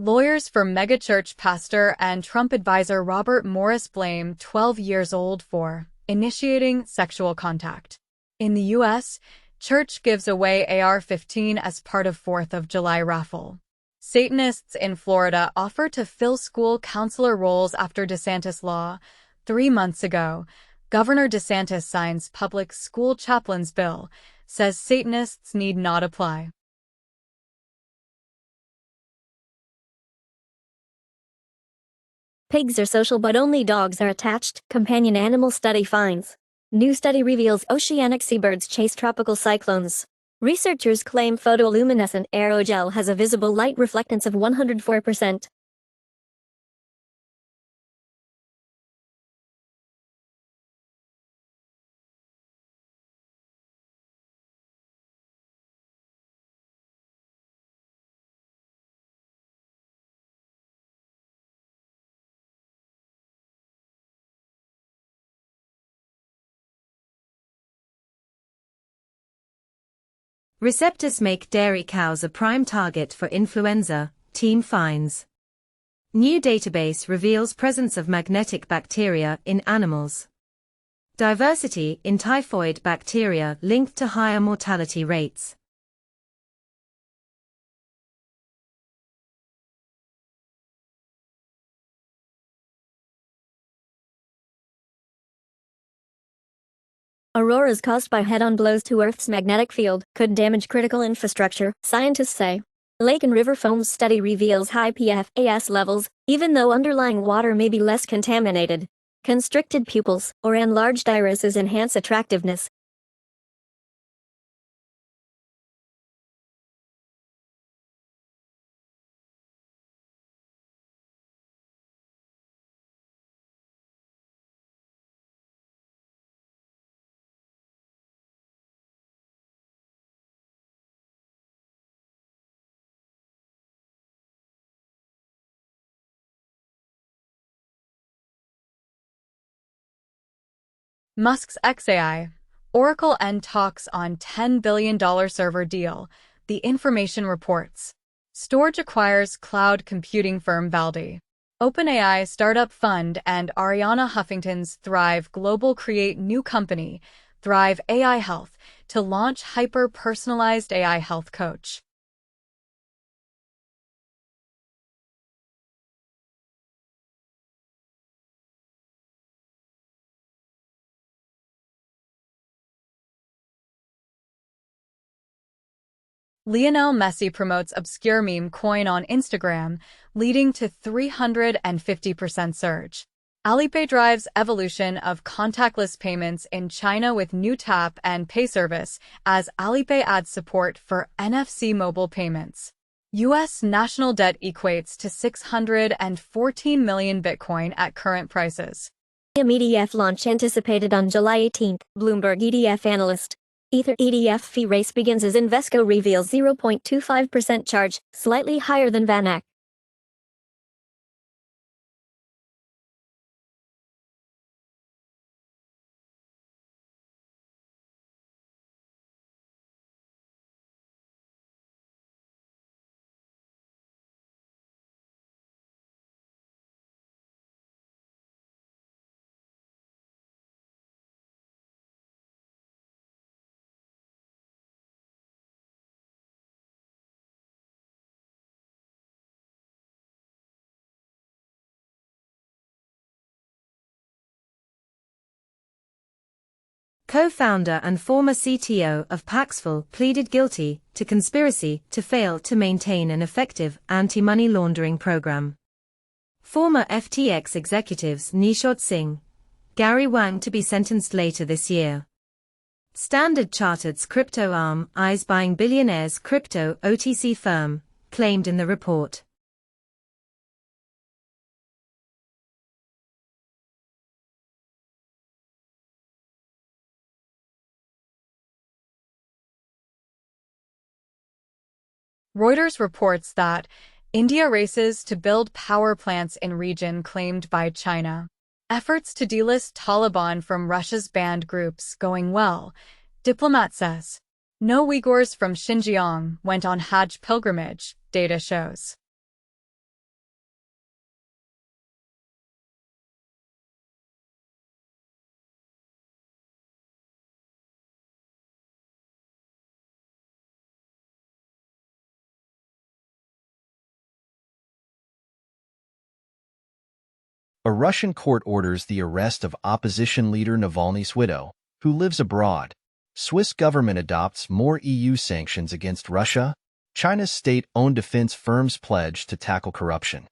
Lawyers for megachurch pastor and Trump advisor Robert Morris blame 12 years old for initiating sexual contact. In the U.S., church gives away AR-15 as part of 4th of July raffle. Satanists in Florida offer to fill school counselor roles after DeSantis law. 3 months ago, Governor DeSantis signs public school chaplains bill, says Satanists need not apply. Pigs are social but only dogs are attached, companion animal study finds. New study reveals oceanic seabirds chase tropical cyclones. Researchers claim photoluminescent aerogel has a visible light reflectance of 104%. Receptors make dairy cows a prime target for influenza, team finds. New database reveals presence of magnetic bacteria in animals. Diversity in typhoid bacteria linked to higher mortality rates. Auroras caused by head-on blows to Earth's magnetic field could damage critical infrastructure, scientists say. Lake and river foams study reveals high PFAS levels, even though underlying water may be less contaminated. Constricted pupils, or enlarged irises enhance attractiveness. Musk's xAI, Oracle end talks on $10 billion server deal, The Information reports. Storage acquires cloud computing firm Valdi. OpenAI startup fund and Arianna Huffington's Thrive Global create new company, Thrive AI Health, to launch hyper-personalized AI health coach. Lionel Messi promotes obscure meme coin on Instagram, leading to 350% surge. Alipay drives evolution of contactless payments in China with new tap and pay service as Alipay adds support for NFC mobile payments. U.S. national debt equates to 614 million Bitcoin at current prices. ETF launch anticipated on July 18, Bloomberg ETF analyst. Ether ETF fee race begins as Invesco reveals 0.25% charge, slightly higher than VanEck. Co-founder and former CTO of Paxful pleaded guilty to conspiracy to fail to maintain an effective anti-money laundering program. Former FTX executives Nishad Singh, Gary Wang to be sentenced later this year. Standard Chartered's crypto arm eyes buying billionaire's crypto OTC firm, claimed in the report. Reuters reports that India races to build power plants in region claimed by China. Efforts to delist Taliban from Russia's banned groups going well, diplomat says. No Uyghurs from Xinjiang went on Hajj pilgrimage, data shows. A Russian court orders the arrest of opposition leader Navalny's widow, who lives abroad. Swiss government adopts more EU sanctions against Russia. China's state-owned defense firms pledge to tackle corruption.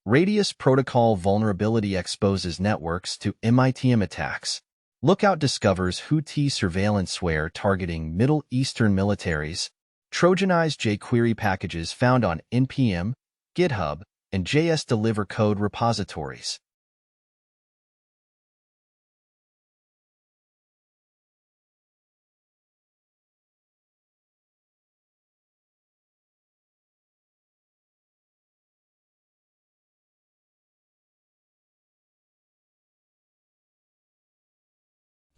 Radius Protocol vulnerability exposes networks to MITM attacks. Lookout discovers Houthi surveillanceware targeting Middle Eastern militaries. Trojanized jQuery packages found on NPM, GitHub, and JS Deliver code repositories.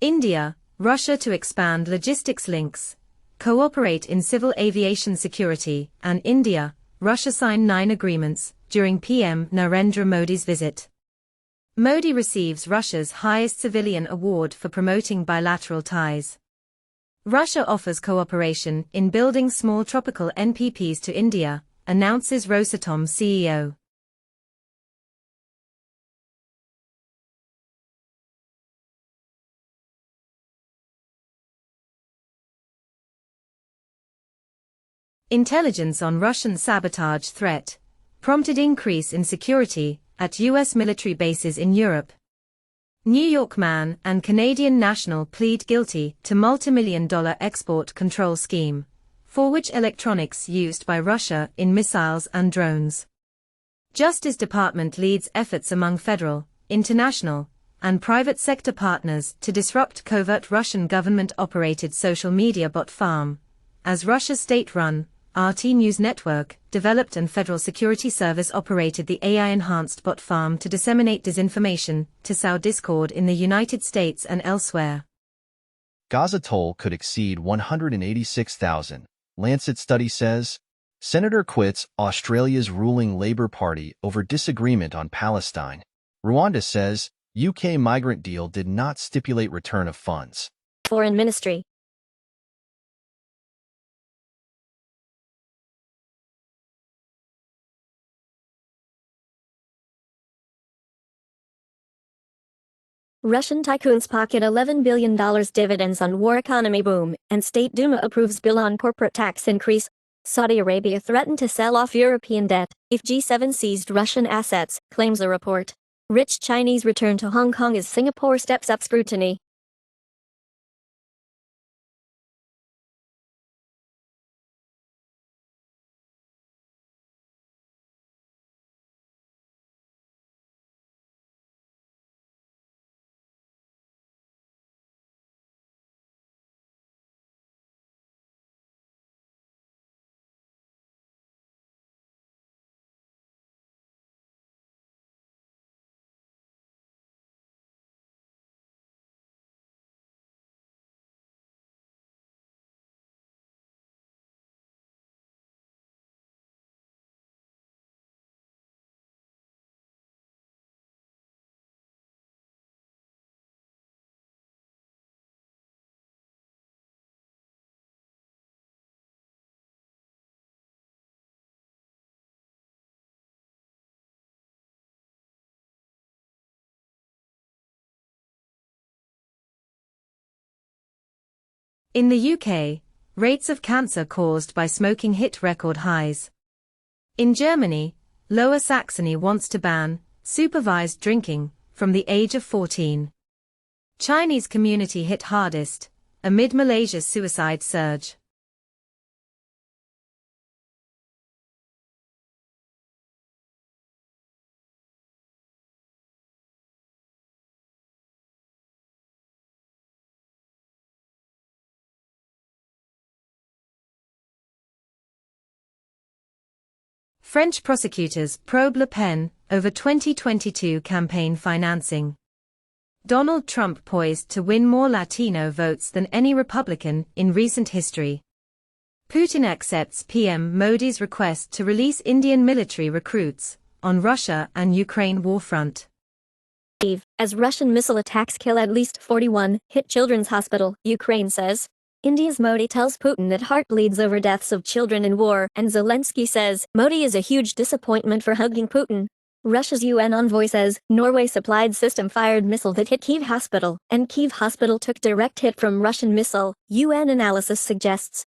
India, Russia to expand logistics links, cooperate in civil aviation security, and India, Russia sign 9 agreements during PM Narendra Modi's visit. Modi receives Russia's highest civilian award for promoting bilateral ties. Russia offers cooperation in building small tropical NPPs to India, announces Rosatom CEO. Intelligence on Russian sabotage threat prompted increase in security at U.S. military bases in Europe. New York man and Canadian national plead guilty to multimillion-dollar export control scheme, for which electronics used by Russia in missiles and drones. Justice Department leads efforts among federal, international, and private sector partners to disrupt covert Russian government-operated social media bot farm, as Russia's state-run RT News Network developed and Federal Security Service operated the AI-enhanced bot farm to disseminate disinformation, to sow discord in the United States and elsewhere. Gaza toll could exceed 186,000, Lancet study says. Senator quits Australia's ruling Labour Party over disagreement on Palestine. Rwanda says UK migrant deal did not stipulate return of funds. Foreign Ministry. Russian tycoons pocket $11 billion dividends on war economy boom, and State Duma approves bill on corporate tax increase. Saudi Arabia threatened to sell off European debt if G7 seized Russian assets, claims a report. Rich Chinese return to Hong Kong as Singapore steps up scrutiny. In the UK, rates of cancer caused by smoking hit record highs. In Germany, Lower Saxony wants to ban supervised drinking from the age of 14. Chinese community hit hardest amid Malaysia's suicide surge. French prosecutors probe Le Pen over 2022 campaign financing. Donald Trump poised to win more Latino votes than any Republican in recent history. Putin accepts PM Modi's request to release Indian military recruits on Russia and Ukraine war front. As Russian missile attacks kill at least 41, hit children's hospital, Ukraine says. India's Modi tells Putin that heart bleeds over deaths of children in war, and Zelensky says Modi is a huge disappointment for hugging Putin. Russia's UN envoy says Norway supplied system-fired missile that hit Kyiv hospital, and Kyiv hospital took direct hit from Russian missile, UN analysis suggests.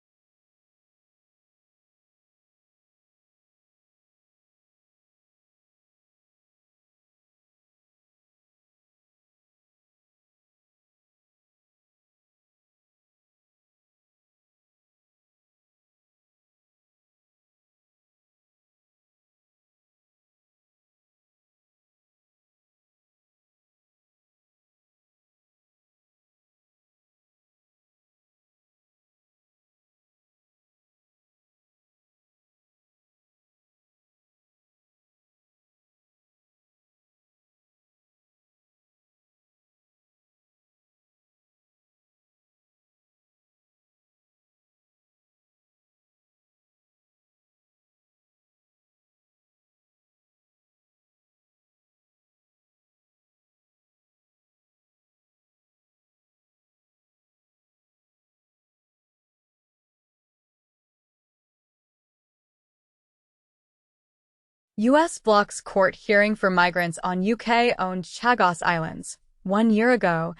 U.S. blocks court hearing for migrants on UK-owned Chagos Islands. 1 year ago,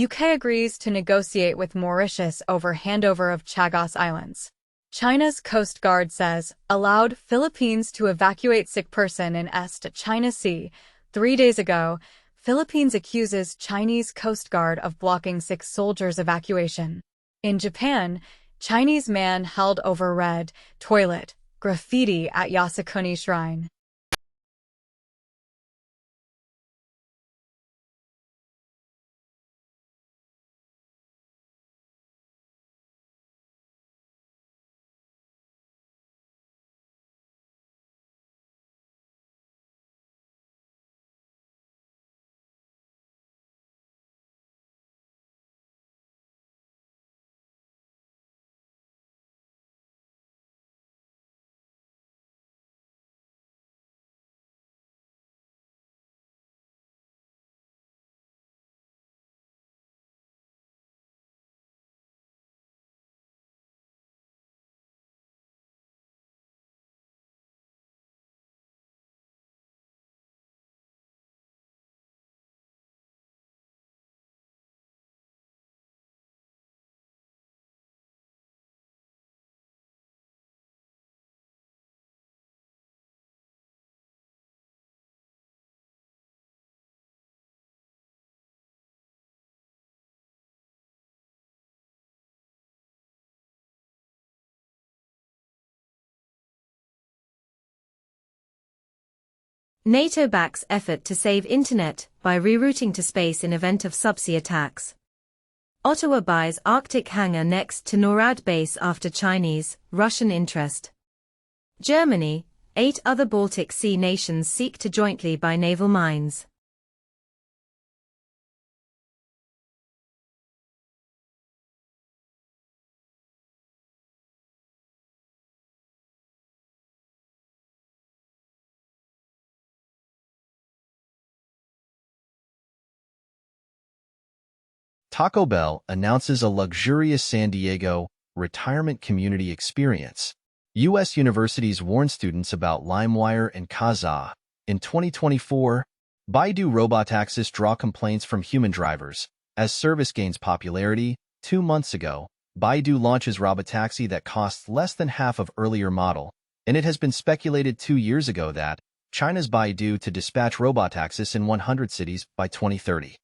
UK agrees to negotiate with Mauritius over handover of Chagos Islands. China's Coast Guard says allowed Philippines to evacuate sick person in East China Sea. 3 days ago, Philippines accuses Chinese Coast Guard of blocking sick soldiers' evacuation. In Japan, Chinese man held over red toilet graffiti at Yasukuni Shrine. NATO backs effort to save internet by rerouting to space in event of subsea attacks. Ottawa buys Arctic hangar next to NORAD base after Chinese, Russian interest. Germany, 8 other Baltic Sea nations seek to jointly buy naval mines. Taco Bell announces a luxurious San Diego retirement community experience. U.S. universities warn students about LimeWire and Kazaa. In 2024, Baidu robotaxis draw complaints from human drivers. As service gains popularity, 2 months ago, Baidu launches robotaxi that costs less than half of earlier model, and it has been speculated 2 years ago that China's Baidu to dispatch robotaxis in 100 cities by 2030.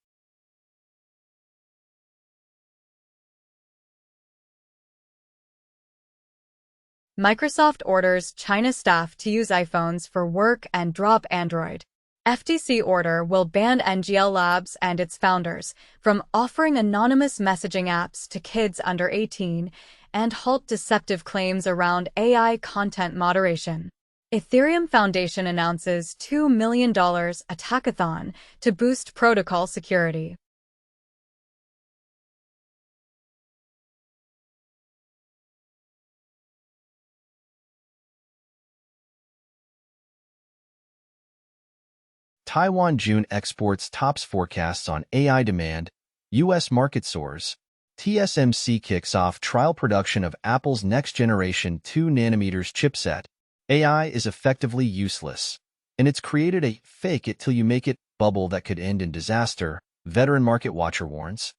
Microsoft orders China staff to use iPhones for work and drop Android. FTC order will ban NGL Labs and its founders from offering anonymous messaging apps to kids under 18 and halt deceptive claims around AI content moderation. Ethereum Foundation announces $2 million attackathon to boost protocol security. Taiwan June exports tops forecasts on AI demand, U.S. market soars. TSMC kicks off trial production of Apple's next-generation 2nm chipset. AI is effectively useless, and it's created a fake-it-till-you-make-it bubble that could end in disaster, veteran market watcher warns.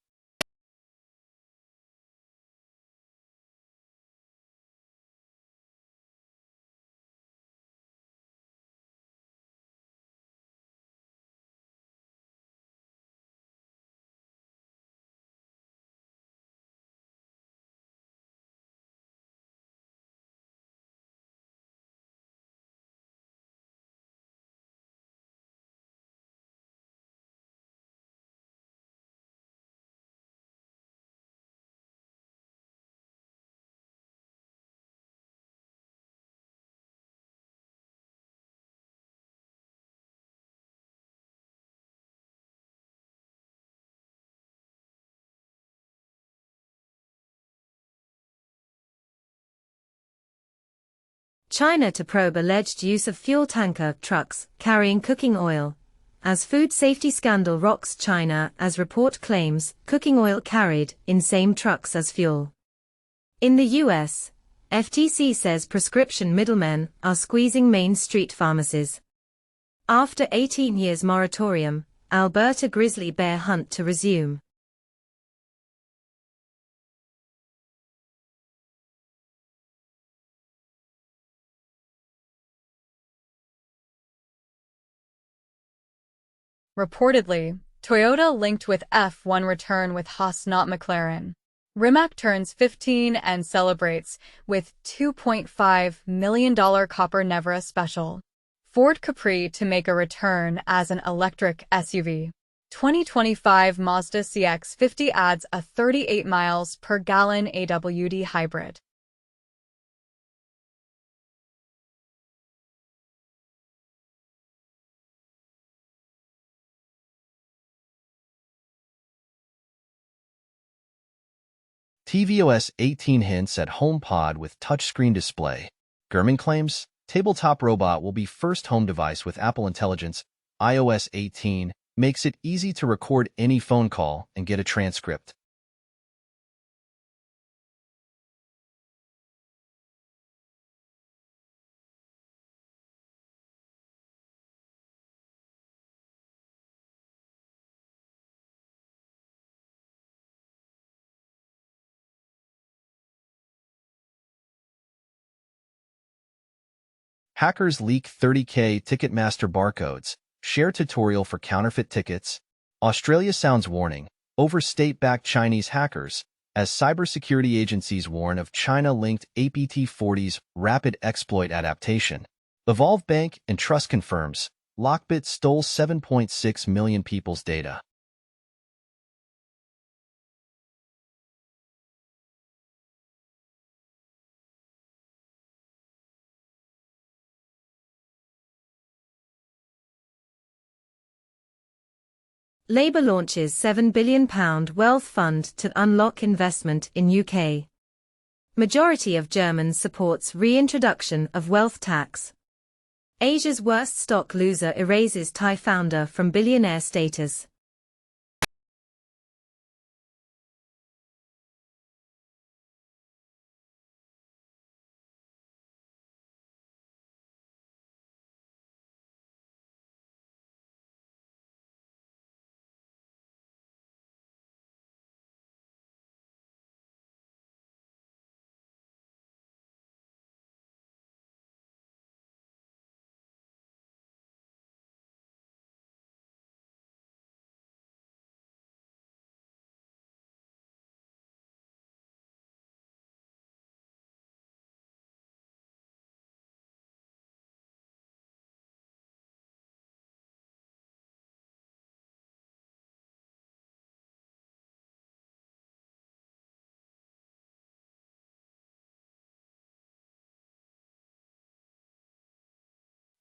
China to probe alleged use of fuel tanker trucks carrying cooking oil. As food safety scandal rocks China as report claims cooking oil carried in same trucks as fuel. In the U.S., FTC says prescription middlemen are squeezing Main Street pharmacies. After 18 years moratorium, Alberta grizzly bear hunt to resume. Reportedly, Toyota linked with F1 return with Haas not McLaren. Rimac turns 15 and celebrates with $2.5 million Copper Nevra special. Ford Capri to make a return as an electric SUV. 2025 Mazda CX-50 adds a 38 miles per gallon AWD hybrid. tvOS 18 hints at HomePod with touchscreen display. Gurman claims tabletop robot will be first home device with Apple Intelligence. iOS 18 makes it easy to record any phone call and get a transcript. Hackers leak 30K Ticketmaster barcodes. Share tutorial for counterfeit tickets. Australia sounds warning over state-backed Chinese hackers as cybersecurity agencies warn of China-linked APT-40's rapid exploit adaptation. Evolve Bank and Trust confirms Lockbit stole 7.6 million people's data. Labour launches £7 billion wealth fund to unlock investment in UK. Majority of Germans supports reintroduction of wealth tax. Asia's worst stock loser erases Thai founder from billionaire status.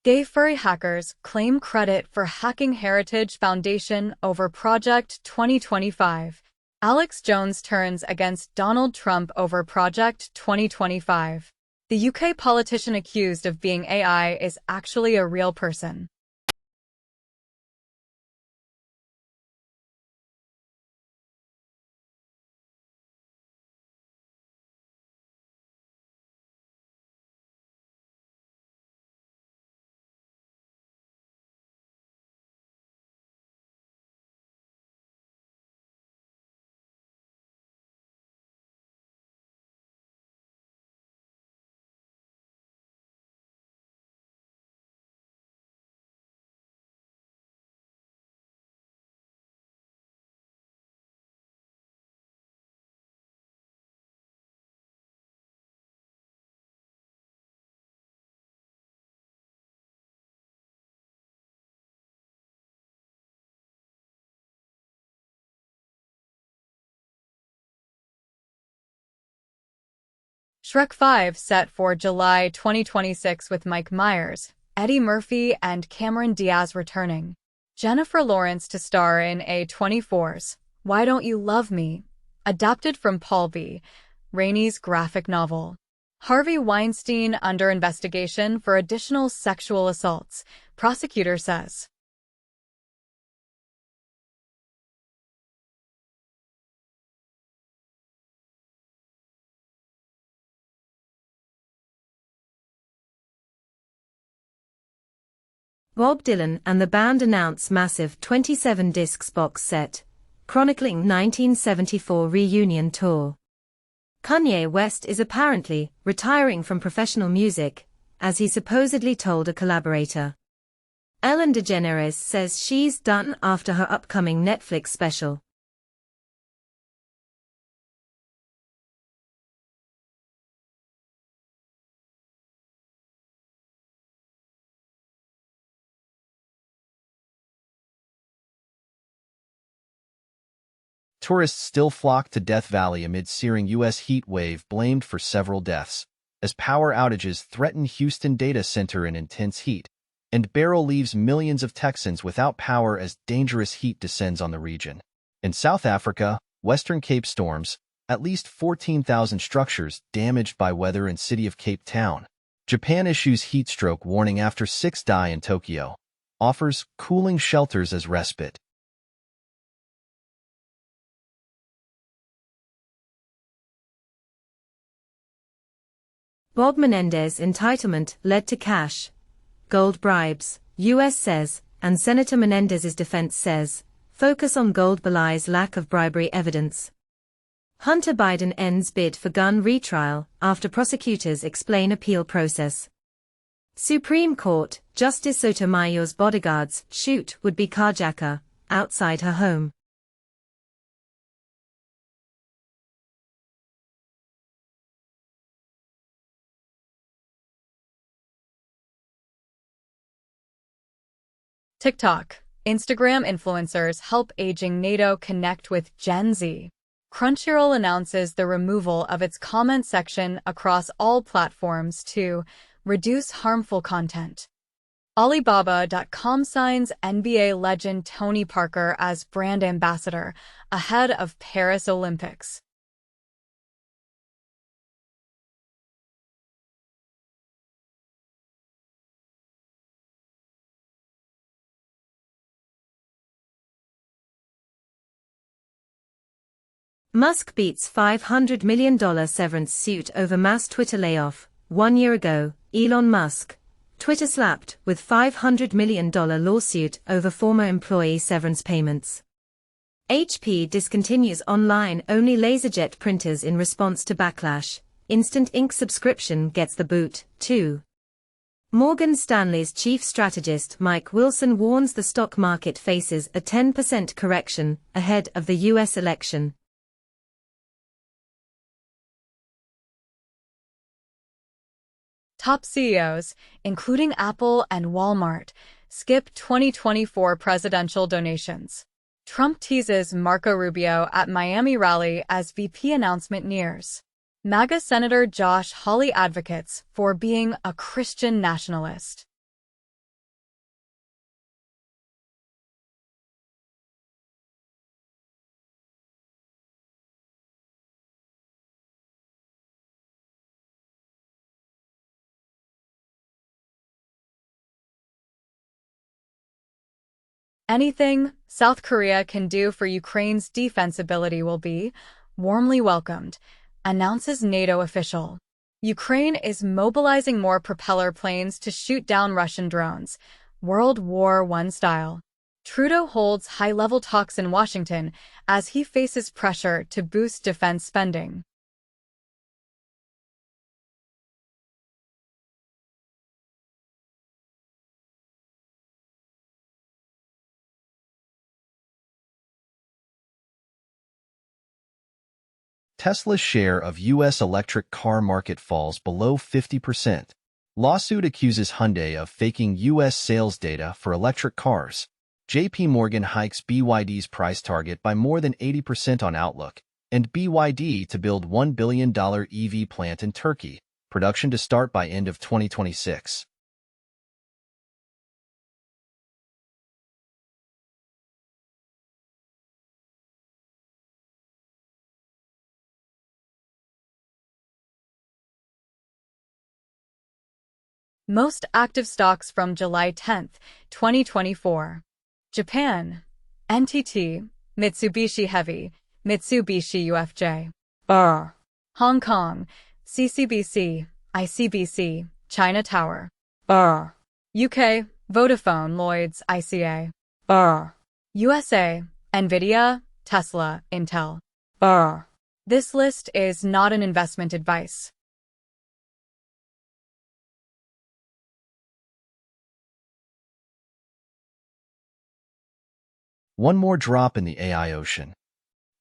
Gay furry hackers claim credit for hacking Heritage Foundation over Project 2025. Alex Jones turns against Donald Trump over Project 2025. The UK politician accused of being AI is actually a real person. Shrek 5 set for July 2026 with Mike Myers, Eddie Murphy, and Cameron Diaz returning. Jennifer Lawrence to star in A24's Why Don't You Love Me, adapted from Paul V. Rainey's graphic novel. Harvey Weinstein under investigation for additional sexual assaults, prosecutor says. Bob Dylan and the band announce massive 27 discs box set, chronicling 1974 reunion tour. Kanye West is apparently retiring from professional music, as he supposedly told a collaborator. Ellen DeGeneres says she's done after her upcoming Netflix special. Tourists still flock to Death Valley amid searing U.S. heat wave blamed for several deaths, as power outages threaten Houston data center in intense heat, and Beryl leaves millions of Texans without power as dangerous heat descends on the region. In South Africa, Western Cape storms, at least 14,000 structures damaged by weather in city of Cape Town. Japan issues heat stroke warning after 6 die in Tokyo, offers cooling shelters as respite. Bob Menendez entitlement led to cash, gold bribes, U.S. says, and Senator Menendez's defense says, focus on gold belies lack of bribery evidence. Hunter Biden ends bid for gun retrial after prosecutors explain appeal process. Supreme Court, Justice Sotomayor's bodyguards shoot would-be carjacker outside her home. TikTok. Instagram influencers help aging NATO connect with Gen Z. Crunchyroll announces the removal of its comment section across all platforms to reduce harmful content. Alibaba.com signs NBA legend Tony Parker as brand ambassador ahead of Paris Olympics. Musk beats $500 million severance suit over mass Twitter layoff. 1 year ago, Elon Musk, Twitter slapped with $500 million lawsuit over former employee severance payments. HP discontinues online-only laserjet printers in response to backlash. Instant ink subscription gets the boot, too. Morgan Stanley's chief strategist Mike Wilson warns the stock market faces a 10% correction ahead of the U.S. election. Top CEOs, including Apple and Walmart, skip 2024 presidential donations. Trump teases Marco Rubio at Miami rally as VP announcement nears. MAGA Senator Josh Hawley advocates for being a Christian nationalist. Anything South Korea can do for Ukraine's defensibility will be warmly welcomed, announces NATO official. Ukraine is mobilizing more propeller planes to shoot down Russian drones, World War I style. Trudeau holds high-level talks in Washington as he faces pressure to boost defense spending. Tesla's share of U.S. electric car market falls below 50%. Lawsuit accuses Hyundai of faking U.S. sales data for electric cars. J.P. Morgan hikes BYD's price target by more than 80% on outlook, and BYD to build $1 billion EV plant in Turkey, production to start by end of 2026. Most active stocks from July 10, 2024. Japan. NTT, Mitsubishi Heavy, Mitsubishi UFJ. Hong Kong. CCBC, ICBC, China Tower. UK. Vodafone, Lloyds, ICA. USA. Nvidia, Tesla, Intel. This list is not an investment advice. One more drop in the AI ocean.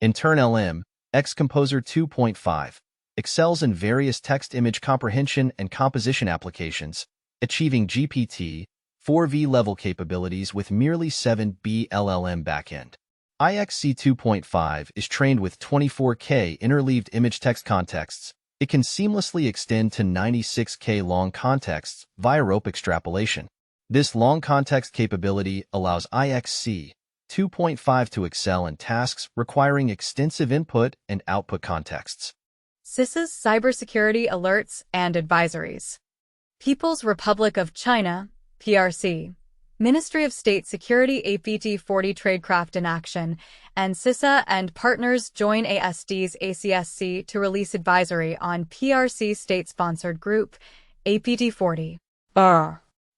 Intern LM, X-Composer 2.5, excels in various text-image comprehension and composition applications, achieving GPT-4v level capabilities with merely 7B LLM backend. IXC 2.5 is trained with 24K interleaved image text contexts. It can seamlessly extend to 96K long contexts via rope extrapolation. This long context capability allows IXC 2.5 to excel in tasks requiring extensive input and output contexts. CISA's cybersecurity alerts and advisories. People's Republic of China, PRC. Ministry of State Security APT-40 Tradecraft in Action, and CISA and partners join ASD's ACSC to release advisory on PRC state-sponsored group, APT-40.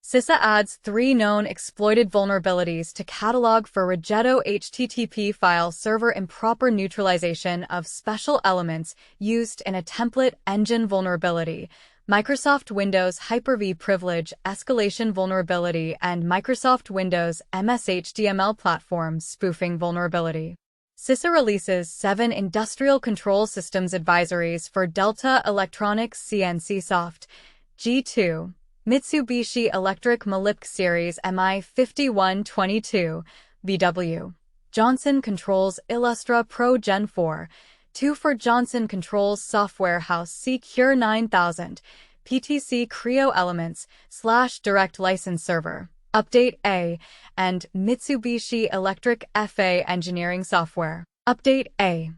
CISA adds 3 known exploited vulnerabilities to catalog for Rigetto HTTP file server improper neutralization of special elements used in a template engine vulnerability, Microsoft Windows Hyper-V privilege escalation vulnerability, and Microsoft Windows MS-HTML platform spoofing vulnerability. CISA releases 7 industrial control systems advisories for Delta Electronics CNC Soft, G2, Mitsubishi Electric Malipk Series MI5122, VW. Johnson Controls Illustra Pro Gen 4, 2 for Johnson Controls Software House Secure 9000, PTC Creo Elements / Direct License Server, Update A, and Mitsubishi Electric FA Engineering Software, Update A.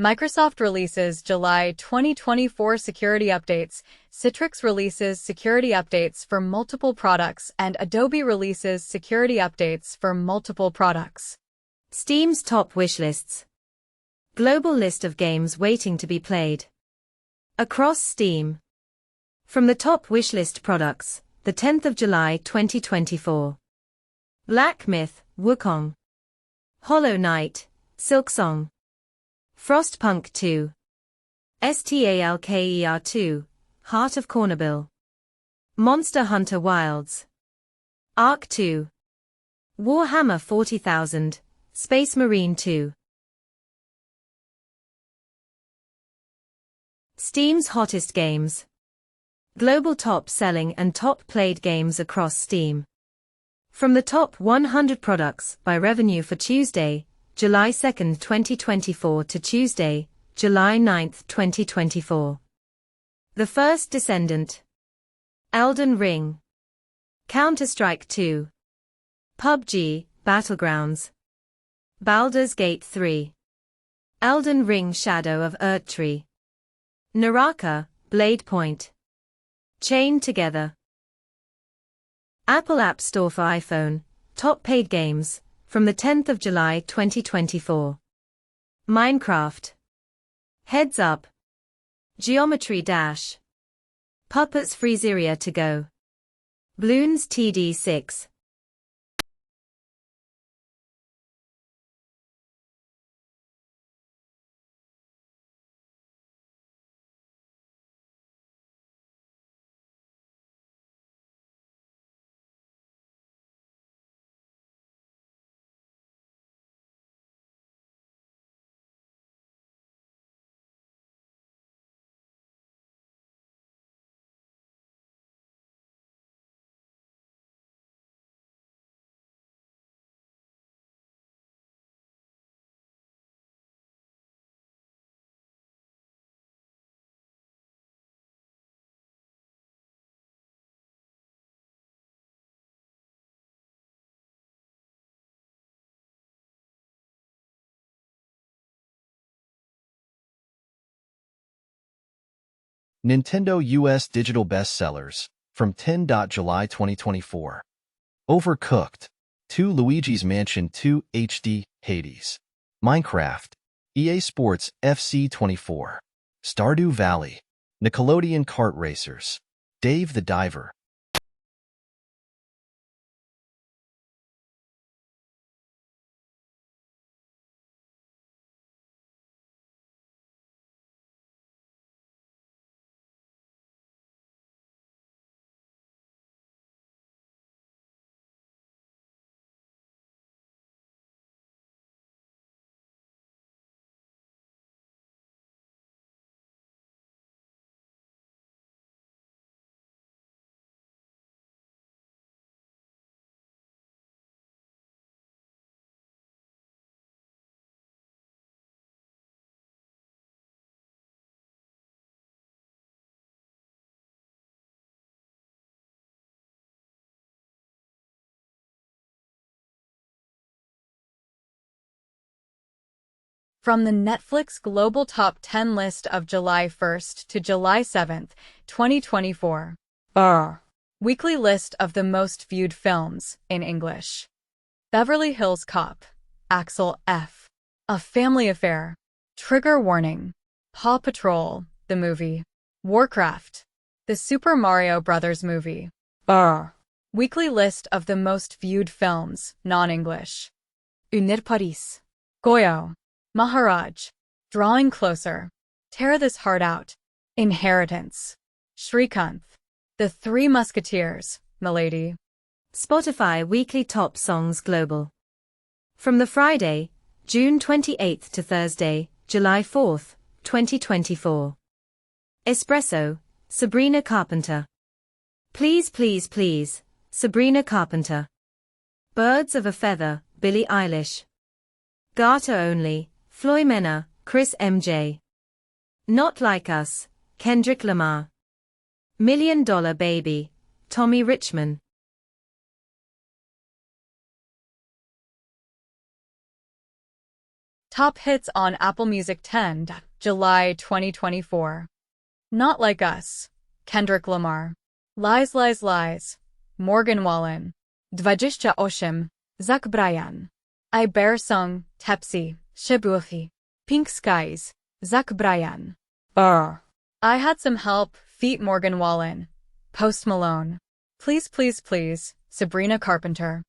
Microsoft releases July 2024 security updates, Citrix releases security updates for multiple products, and Adobe releases security updates for multiple products. Steam's top wishlists. Global list of games waiting to be played. Across Steam. From the top wishlist products, the 10th of July 2024. Black Myth, Wukong. Hollow Knight, Silksong. Frostpunk 2. Stalker 2, Heart of Cornerbill. Monster Hunter Wilds. Ark 2. Warhammer 40,000, Space Marine 2. Steam's hottest games. Global top-selling and top-played games across Steam. From the top 100 products by revenue for Tuesday, July 2, 2024 to Tuesday, July 9, 2024. The First Descendant. Elden Ring. Counter-Strike 2. PUBG, Battlegrounds. Baldur's Gate 3. Elden Ring Shadow of Erdtree. Naraka, Blade Point. Chained Together. Apple App Store for iPhone, top paid games, from the 10th of July 2024. Minecraft. Heads Up. Geometry Dash. Puppets Freezeria to Go. Bloons TD6. Nintendo US Digital Bestsellers, from 10. July 2024. Overcooked, 2 Luigi's Mansion 2 HD, Hades. Minecraft, EA Sports FC 24. Stardew Valley, Nickelodeon Kart Racers. Dave the Diver. From the Netflix Global Top 10 list of July 1st to July 7th, 2024. Weekly list of the most viewed films in English. Beverly Hills Cop, Axel F. A Family Affair. Trigger Warning. Paw Patrol, the movie. Warcraft. The Super Mario Bros. Movie. Weekly list of the most viewed films, non-English. Unir Paris. Goyo. Maharaj. Drawing Closer. Tear This Heart Out. Inheritance. Shrikanth. The Three Musketeers, Milady. Spotify Weekly Top Songs Global. From the Friday, June 28th to Thursday, July 4th, 2024. Espresso, Sabrina Carpenter. Please Please Please, Sabrina Carpenter. Birds of a Feather, Billie Eilish. Garter Only, Floy Mena, Chris MJ. Not Like Us, Kendrick Lamar. $1 Million Baby, Tommy Richman. Top hits on Apple Music 10, July 2024. Not Like Us, Kendrick Lamar. Lies Lies Lies, Morgan Wallen. 28, Zach Bryan. I Bear Sung, Tepsi, Shibuhi. Pink Skies, Zach Bryan. I Had Some Help, feat Morgan Wallen. Post Malone. Please Please Please, Sabrina Carpenter.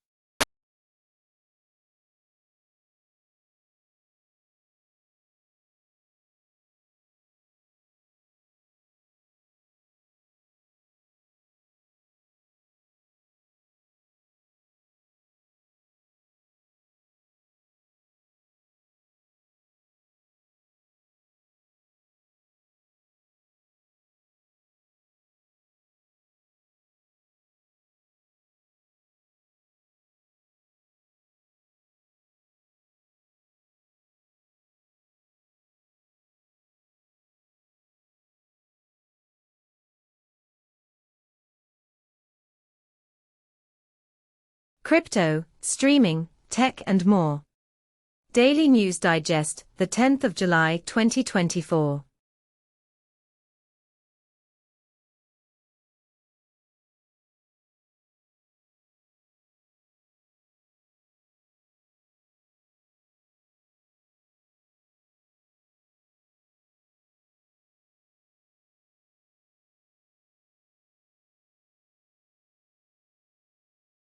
Crypto, streaming, tech and more. Daily News Digest, the 10th of July 2024.